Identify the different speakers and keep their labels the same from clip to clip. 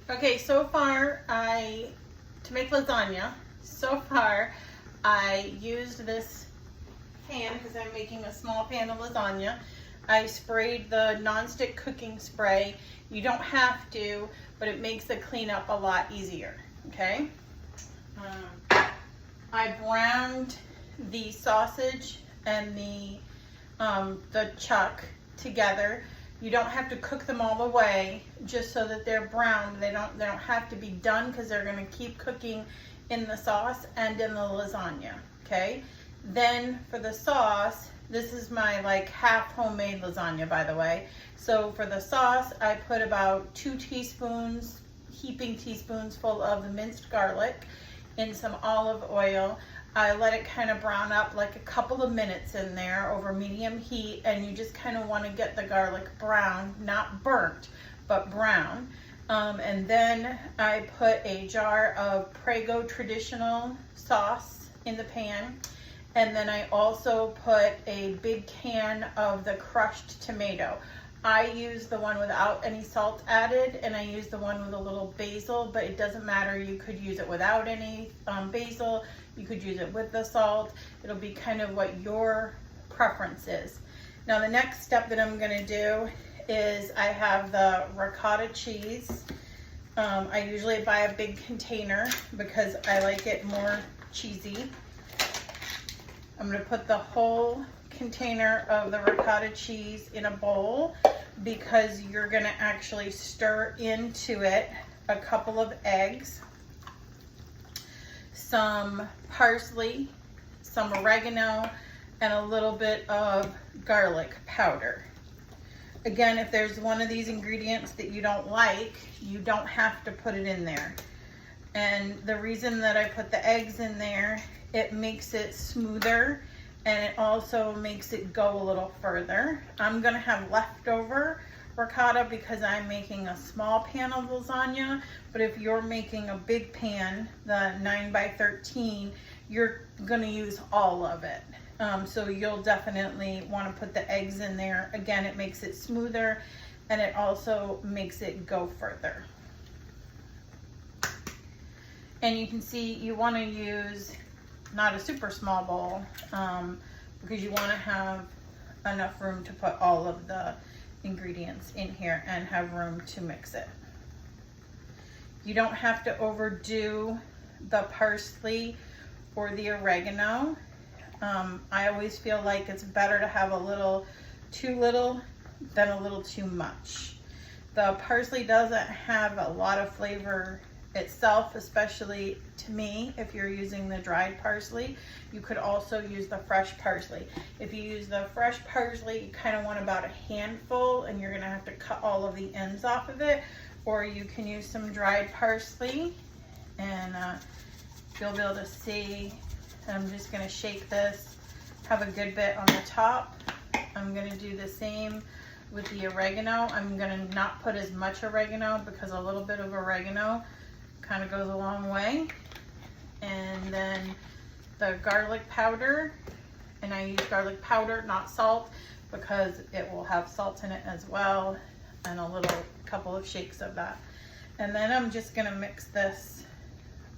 Speaker 1: Okay, so far to make lasagna, I used this pan because I'm making a small pan of lasagna. I sprayed the nonstick cooking spray. You don't have to, but it makes the cleanup a lot easier, okay? I browned the sausage and the chuck together. You don't have to cook them all the way, just so that they're browned. They don't have to be done because they're going to keep cooking in the sauce and in the lasagna, okay? Then for the sauce, this is my like half homemade lasagna, by the way. So for the sauce, I put about 2 teaspoons, heaping teaspoons full of the minced garlic in some olive oil. I let it kind of brown up like a couple of minutes in there over medium heat, and you just kind of want to get the garlic brown, not burnt, but brown. And then I put a jar of Prego traditional sauce in the pan, and then I also put a big can of the crushed tomato. I use the one without any salt added, and I use the one with a little basil, but it doesn't matter. You could use it without any basil. You could use it with the salt. It'll be kind of what your preference is. Now the next step that I'm gonna do is I have the ricotta cheese. I usually buy a big container because I like it more cheesy. I'm gonna put the whole container of the ricotta cheese in a bowl because you're gonna actually stir into it a couple of eggs, some parsley, some oregano, and a little bit of garlic powder. Again, if there's one of these ingredients that you don't like, you don't have to put it in there. And the reason that I put the eggs in there, it makes it smoother, and it also makes it go a little further. I'm gonna have leftover ricotta because I'm making a small pan of lasagna, but if you're making a big pan, the 9 by 13, you're gonna use all of it. So you'll definitely wanna put the eggs in there. Again, it makes it smoother, and it also makes it go further. And you can see you wanna use not a super small bowl, because you want to have enough room to put all of the ingredients in here and have room to mix it. You don't have to overdo the parsley or the oregano. I always feel like it's better to have a little too little than a little too much. The parsley doesn't have a lot of flavor itself, especially to me. If you're using the dried parsley, you could also use the fresh parsley. If you use the fresh parsley, you kind of want about a handful, and you're gonna have to cut all of the ends off of it, or you can use some dried parsley. And you'll be able to see, I'm just gonna shake this, have a good bit on the top. I'm gonna do the same with the oregano. I'm gonna not put as much oregano because a little bit of oregano kind of goes a long way. And then the garlic powder, and I use garlic powder, not salt, because it will have salt in it as well, and a little couple of shakes of that. And then I'm just gonna mix this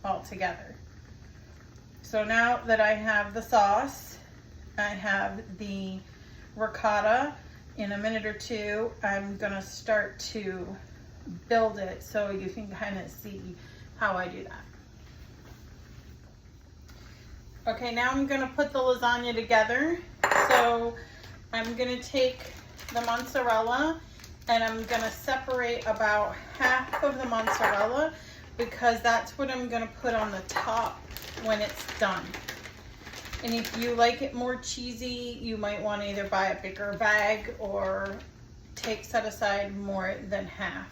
Speaker 1: all together. So now that I have the sauce, I have the ricotta. In a minute or two, I'm gonna start to build it so you can kind of see how I do that. Okay, now I'm gonna put the lasagna together. So I'm gonna take the mozzarella, and I'm gonna separate about half of the mozzarella because that's what I'm gonna put on the top when it's done. And if you like it more cheesy, you might want to either buy a bigger bag or set aside more than half,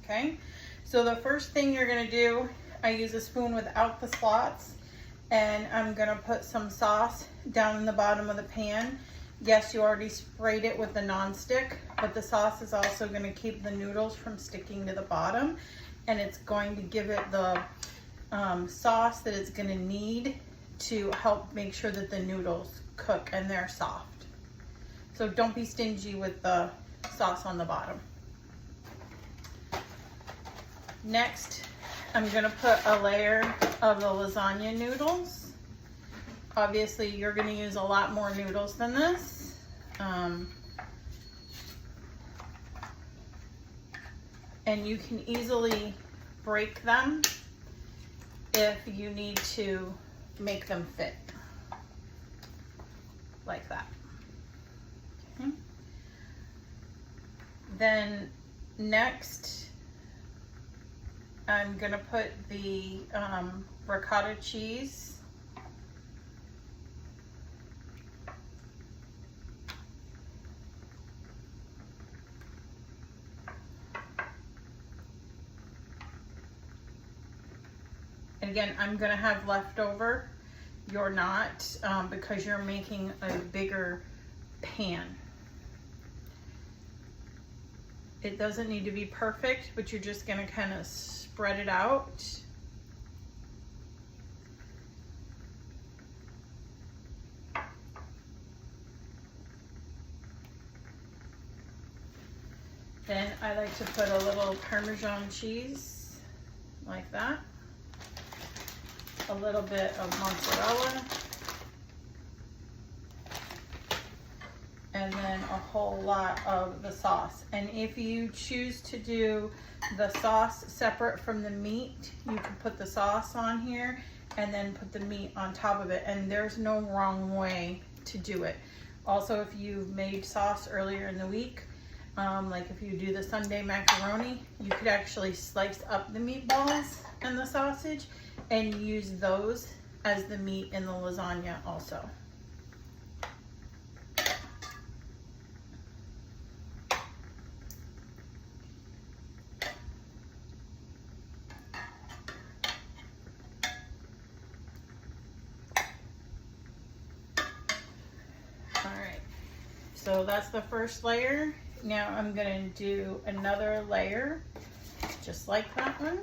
Speaker 1: okay? So the first thing you're gonna do, I use a spoon without the slots, and I'm gonna put some sauce down in the bottom of the pan. Yes, you already sprayed it with the nonstick, but the sauce is also gonna keep the noodles from sticking to the bottom, and it's going to give it the sauce that it's gonna need to help make sure that the noodles cook and they're soft. So don't be stingy with the sauce on the bottom. Next, I'm gonna put a layer of the lasagna noodles. Obviously, you're gonna use a lot more noodles than this. And you can easily break them if you need to make them fit, like that. Okay. Then next, I'm gonna put the ricotta cheese. And again, I'm gonna have leftover. You're not, because you're making a bigger pan. It doesn't need to be perfect, but you're just gonna kind of spread it out. Then I like to put a little Parmesan cheese, like that. A little bit of mozzarella. And then a whole lot of the sauce. And if you choose to do the sauce separate from the meat, you can put the sauce on here and then put the meat on top of it. And there's no wrong way to do it. Also, if you've made sauce earlier in the week, like if you do the Sunday macaroni, you could actually slice up the meatballs and the sausage and use those as the meat in the lasagna also. Alright, so that's the first layer. Now I'm going to do another layer, just like that one.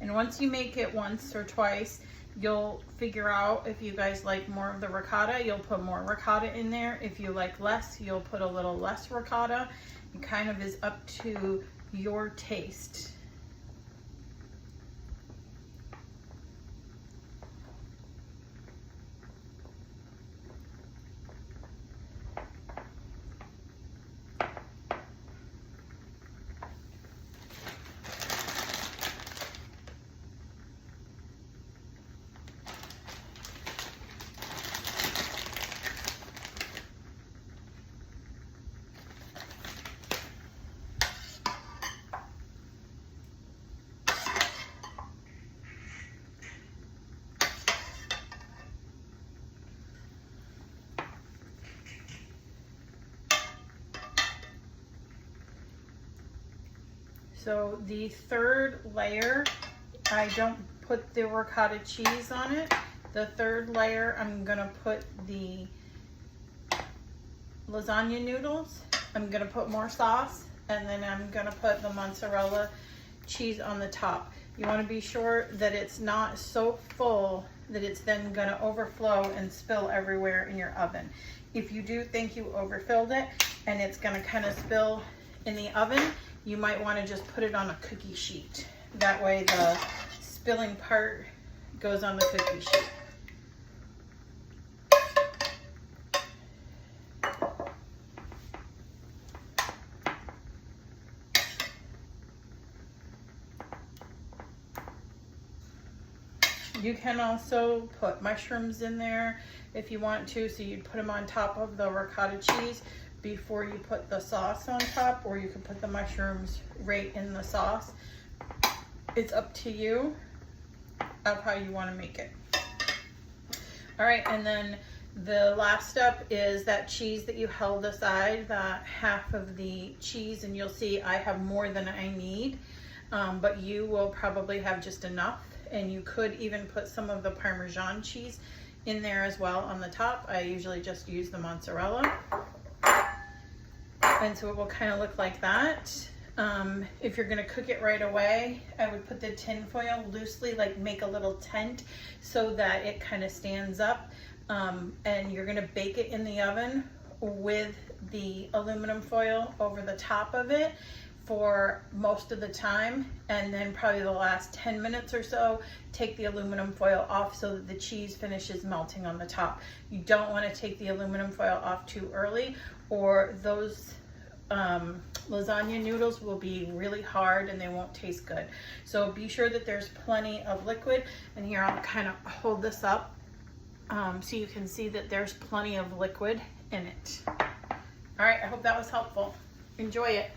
Speaker 1: And once you make it once or twice, you'll figure out if you guys like more of the ricotta, you'll put more ricotta in there. If you like less, you'll put a little less ricotta. It kind of is up to your taste. So the third layer, I don't put the ricotta cheese on it. The third layer, I'm gonna put the lasagna noodles. I'm gonna put more sauce, and then I'm gonna put the mozzarella cheese on the top. You wanna be sure that it's not so full that it's then gonna overflow and spill everywhere in your oven. If you do think you overfilled it and it's gonna kind of spill in the oven, you might want to just put it on a cookie sheet. That way the spilling part goes on the cookie sheet. You can also put mushrooms in there if you want to, so you'd put them on top of the ricotta cheese before you put the sauce on top, or you could put the mushrooms right in the sauce. It's up to you of how you want to make it. All right, and then the last step is that cheese that you held aside, that half of the cheese, and you'll see I have more than I need, but you will probably have just enough, and you could even put some of the Parmesan cheese in there as well on the top. I usually just use the mozzarella. And so it will kind of look like that. If you're gonna cook it right away, I would put the tin foil loosely, like make a little tent so that it kind of stands up. And you're gonna bake it in the oven with the aluminum foil over the top of it for most of the time, and then probably the last 10 minutes or so, take the aluminum foil off so that the cheese finishes melting on the top. You don't want to take the aluminum foil off too early, or those lasagna noodles will be really hard and they won't taste good. So be sure that there's plenty of liquid, and here I'll kind of hold this up so you can see that there's plenty of liquid in it. All right, I hope that was helpful. Enjoy it.